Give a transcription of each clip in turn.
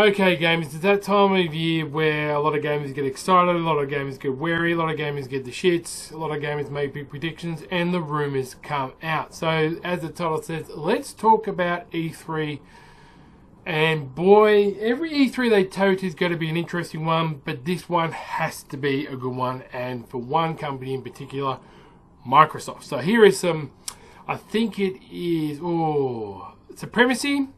Okay, gamers, it's that time of year where a lot of gamers get excited, a lot of gamers get wary, a lot of gamers get the shits, a lot of gamers make big predictions, and the rumours come out. So, as the title says, let's talk about E3. And boy, every E3 they tote is going to be an interesting one, but this one has to be a good one, and for one company in particular, Microsoft. So here is some, I think it is, Supremacy,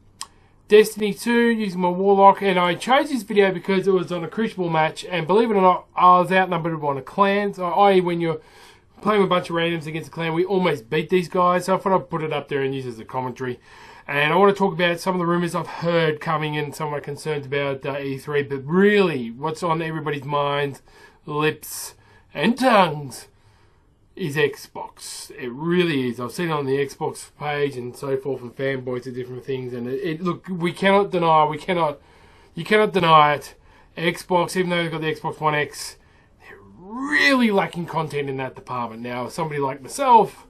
Destiny 2, using my Warlock, and I chose this video because it was on a Crucible match, and believe it or not, I was outnumbered on a clan, so i.e. when you're playing with a bunch of randoms against a clan, we almost beat these guys, so I thought I'd put it up there and use it as a commentary. And I want to talk about some of the rumours I've heard coming in, some of my concerns about E3, but really, what's on everybody's minds, lips, and tongues is Xbox. It really is. I've seen it on the Xbox page and so forth, and fanboys of different things. And look, you cannot deny it. Xbox, even though they've got the Xbox One X, they're really lacking content in that department. Now, somebody like myself,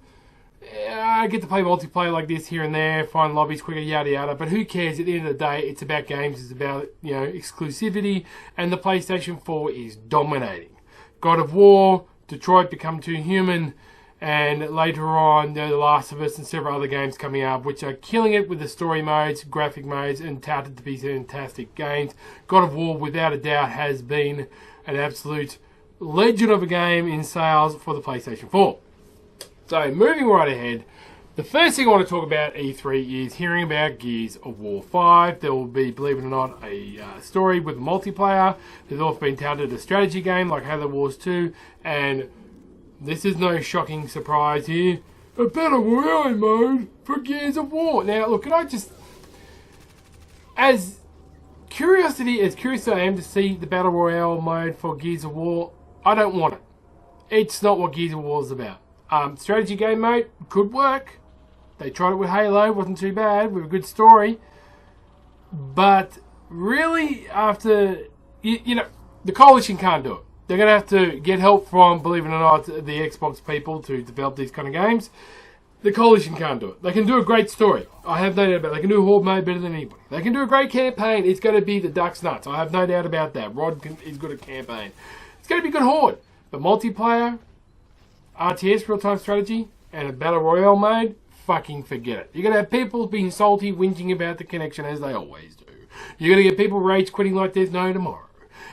I get to play multiplayer like this here and there, find lobbies quicker, yada yada, but who cares? At the end of the day, it's about games, it's about, exclusivity, and the PlayStation 4 is dominating. God of War, Detroit Become Too Human, and later on, The Last of Us and several other games coming up, which are killing it with the story modes, graphic modes, and touted to be fantastic games. God of War, without a doubt, has been an absolute legend of a game in sales for the PlayStation 4. So, moving right ahead, the first thing I want to talk about E3 is hearing about Gears of War 5. There will be, believe it or not, a story with multiplayer. There's also been touted a strategy game like Halo Wars 2. And this is no shocking surprise here, a Battle Royale mode for Gears of War. Now, look, can I just... As curious as I am to see the Battle Royale mode for Gears of War, I don't want it. It's not what Gears of War is about. Strategy game mode could work. They tried it with Halo, wasn't too bad, with a good story. But really, after, the Coalition can't do it. They're going to have to get help from, believe it or not, the Xbox people to develop these kind of games. The Coalition can't do it. They can do a great story. I have no doubt about it. They can do a Horde mode better than anybody. They can do a great campaign. It's going to be the Ducks Nuts. I have no doubt about that. Rod is good at campaign. It's going to be good Horde. But multiplayer, RTS, real-time strategy, and a Battle Royale mode, fucking forget it. You're going to have people being salty, whinging about the connection, as they always do. You're going to get people rage quitting like there's no tomorrow.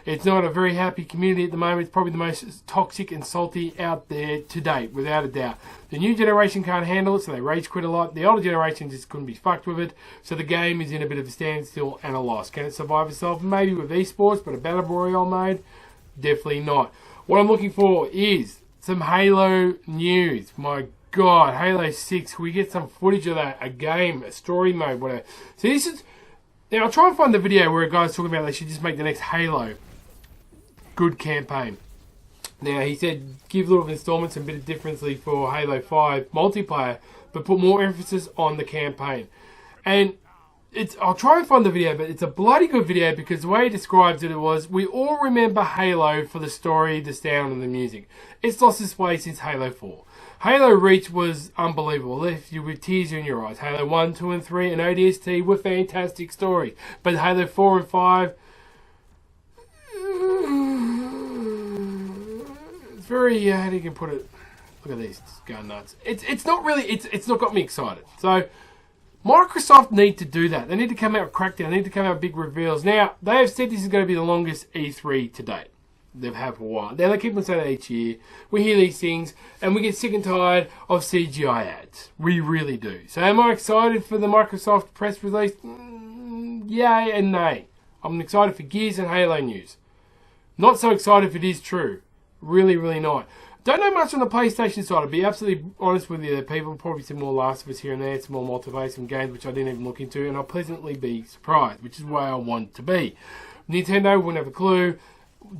It's not a very happy community at the moment. It's probably the most toxic and salty out there to date, without a doubt. The new generation can't handle it, so they rage quit a lot. The older generation just couldn't be fucked with it, so the game is in a bit of a standstill and a loss. Can it survive itself? Maybe with esports, but a Battle Royale mode? Definitely not. What I'm looking for is some Halo news. My God, Halo 6, we get some footage of that, a game, a story mode, whatever. So this is... Now, I'll try and find the video where a guy's talking about they should just make the next Halo good campaign. Now, he said give little installments and a bit of differently for Halo 5 multiplayer, but put more emphasis on the campaign. And I'll try and find the video, but it's a bloody good video because the way he describes it was, we all remember Halo for the story, the sound, and the music. It's lost its way since Halo 4. Halo Reach was unbelievable, left you with tears in your eyes. Halo 1, 2, and 3 and ODST were fantastic stories. But Halo 4 and 5... It's very... how do you put it? Look at these, it's going nuts. It's not really... It's not got me excited. So... Microsoft need to do that. They need to come out with Crackdown. They need to come out with big reveals. Now, they have said this is going to be the longest E3 to date. They've had for a while. Now, they keep on saying that each year. We hear these things, and we get sick and tired of CGI ads. We really do. So, am I excited for the Microsoft press release? Yay and nay. I'm excited for Gears and Halo news. Not so excited if it is true. Really, really not. Don't know much on the PlayStation side. I'll be absolutely honest with you. People probably some more Last of Us here and there, some more multiplayer, some games which I didn't even look into, and I'll pleasantly be surprised, which is where I want to be. Nintendo wouldn't have a clue.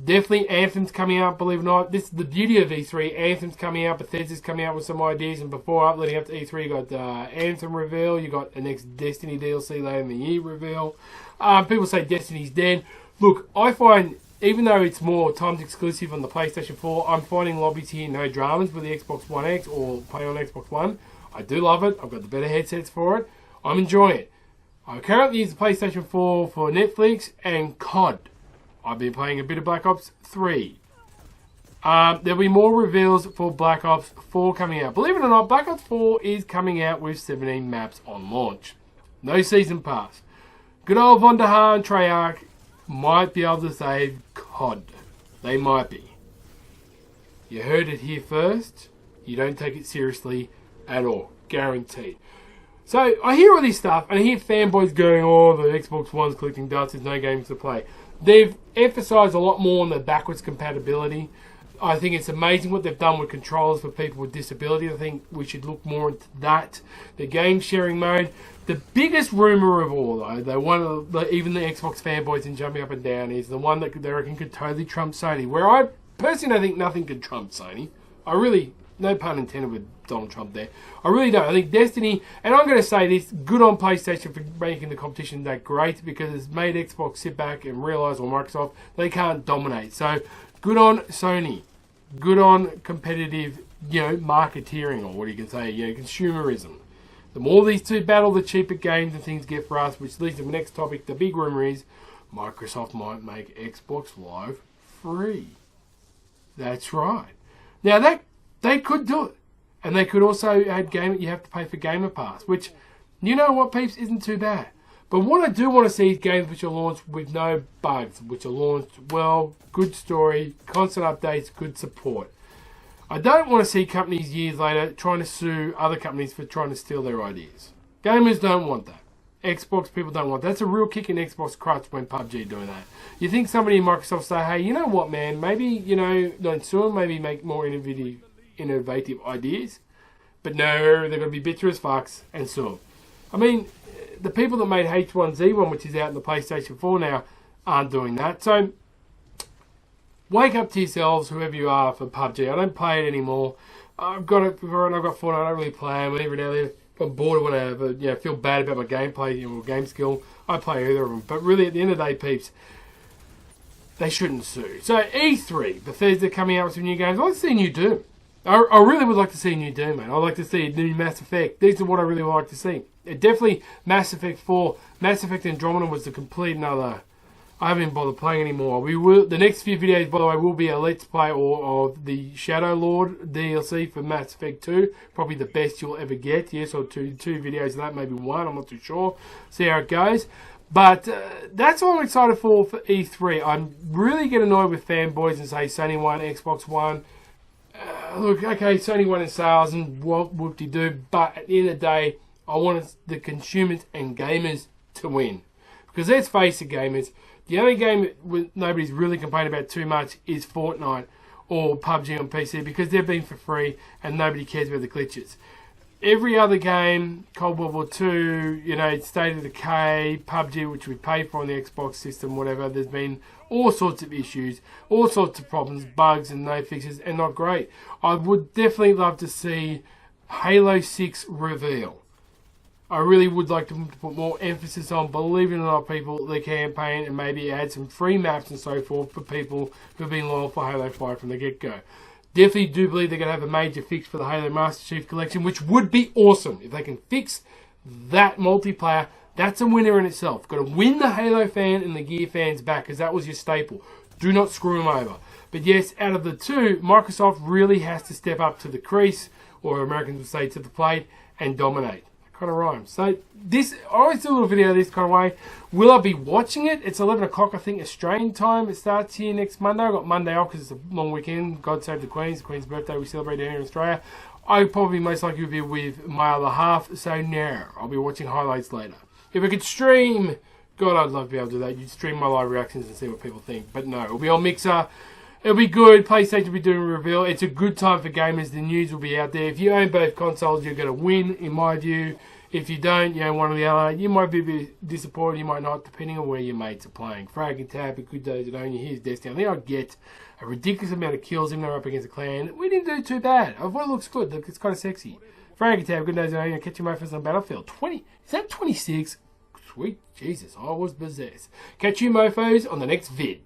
Definitely Anthem's coming out, believe it or not. This is the beauty of E3. Anthem's coming out, Bethesda's coming out with some ideas, and before, leading up to E3, you got the Anthem reveal, you got the next Destiny DLC later in the year reveal. People say Destiny's dead. Look, I find... Even though it's more timed exclusive on the PlayStation 4, I'm finding lobbies here no dramas with the Xbox One X or play on Xbox One. I do love it. I've got the better headsets for it. I'm enjoying it. I currently use the PlayStation 4 for Netflix and COD. I've been playing a bit of Black Ops 3. There'll be more reveals for Black Ops 4 coming out. Believe it or not, Black Ops 4 is coming out with 17 maps on launch. No season pass. Good old Von der Haar and Treyarch might be able to save COD. They might be. You heard it here first. You don't take it seriously at all. Guaranteed. So, I hear all this stuff, and I hear fanboys going, oh, the Xbox One's collecting dust, there's no games to play. They've emphasised a lot more on the backwards compatibility. I think it's amazing what they've done with controllers for people with disability. I think we should look more into that. The game sharing mode. The biggest rumour of all, though, even the Xbox fanboys and jumping up and down, is the one that they reckon could totally trump Sony. Where I personally don't think nothing could trump Sony. I really, no pun intended with Donald Trump there. I really don't. I think Destiny, and I'm going to say this, good on PlayStation for making the competition that great, because it's made Xbox sit back and realise, or Microsoft, they can't dominate. So, good on Sony. Good on competitive, marketeering, or what you can say, consumerism. The more these two battle, the cheaper games and things get for us, which leads to the next topic. The big rumour is Microsoft might make Xbox Live free. That's right. Now, they could do it. And they could also add you have to pay for Gamer Pass, which, you know what, peeps, isn't too bad. But what I do want to see is games which are launched with no bugs, which are launched well, good story, constant updates, good support. I don't want to see companies years later trying to sue other companies for trying to steal their ideas. Gamers don't want that. Xbox people don't want that. That's a real kick in Xbox crutch when PUBG doing that. You think somebody in Microsoft say, hey, you know what, man, maybe, don't sue them, maybe make more innovative ideas. But no, they're going to be bitter as fucks and sue them. I mean, the people that made H1Z1, which is out in the PlayStation 4 now, aren't doing that. So, wake up to yourselves, whoever you are, for PUBG. I don't play it anymore. I've got Fortnite, I don't really play them. Every now and then, if I'm bored or whatever, feel bad about my gameplay or game skill, I play either of them. But really, at the end of the day, peeps, they shouldn't sue. So, E3, Bethesda coming out with some new games. I'd like to see new Doom. I really would like to see a new Doom, man. I'd like to see a new Mass Effect. These are what I really would like to see. Definitely Mass Effect 4. Mass Effect Andromeda was the complete another. I haven't even bothered playing anymore. The next few videos, by the way, will be a Let's Play of the Shadow Lord DLC for Mass Effect 2. Probably the best you'll ever get. Yes, or two videos of that, maybe one. I'm not too sure. See how it goes. But that's all I'm excited for E3. I'm really get annoyed with fanboys and say Sony won, Xbox One. Look, okay, Sony won in sales and whoop-de-doo, but at the end of the day, I want the consumers and gamers to win. Because let's face it, gamers, the only game that nobody's really complaining about too much is Fortnite or PUBG on PC, because they've been for free and nobody cares about the glitches. Every other game, Cold War II, State of Decay, PUBG, which we pay for on the Xbox system, whatever, there's been all sorts of issues, all sorts of problems, bugs and no fixes, and not great. I would definitely love to see Halo 6 reveal. I really would like to put more emphasis on, believe it or not, people, the campaign, and maybe add some free maps and so forth for people who have been loyal for Halo 5 from the get-go. Definitely do believe they're going to have a major fix for the Halo Master Chief Collection, which would be awesome. If they can fix that multiplayer, that's a winner in itself. Got to win the Halo fan and the Gear fans back, because that was your staple. Do not screw them over. But yes, out of the two, Microsoft really has to step up to the crease, or Americans would say to the plate, and dominate. That kind of rhymes. So I always do a little video of this kind of way. Will I be watching it? It's 11 o'clock, I think, Australian time. It starts here next Monday. I've got Monday off because it's a long weekend. God save the Queen. It's the Queen's birthday. We celebrate here in Australia. I probably most likely will be with my other half. So no, I'll be watching highlights later. If I could stream, God, I'd love to be able to do that. You'd stream my live reactions and see what people think. But no, it'll be on Mixer. It'll be good. PlayStation will be doing a reveal. It's a good time for gamers. The news will be out there. If you own both consoles, you're going to win, in my view. If you don't, you own one or the other, you might be a bit disappointed. You might not, depending on where your mates are playing. Frag and Tab, a good days that own you. Here's Destiny. I think I'll get a ridiculous amount of kills even though we're up against a clan. We didn't do too bad. I thought it looks good. Look, it's kind of sexy. Frag and Tab, good days that own you. Catch your mofos on Battlefield. 20. Is that 26? Sweet Jesus, I was possessed. Catch you mofos on the next vid.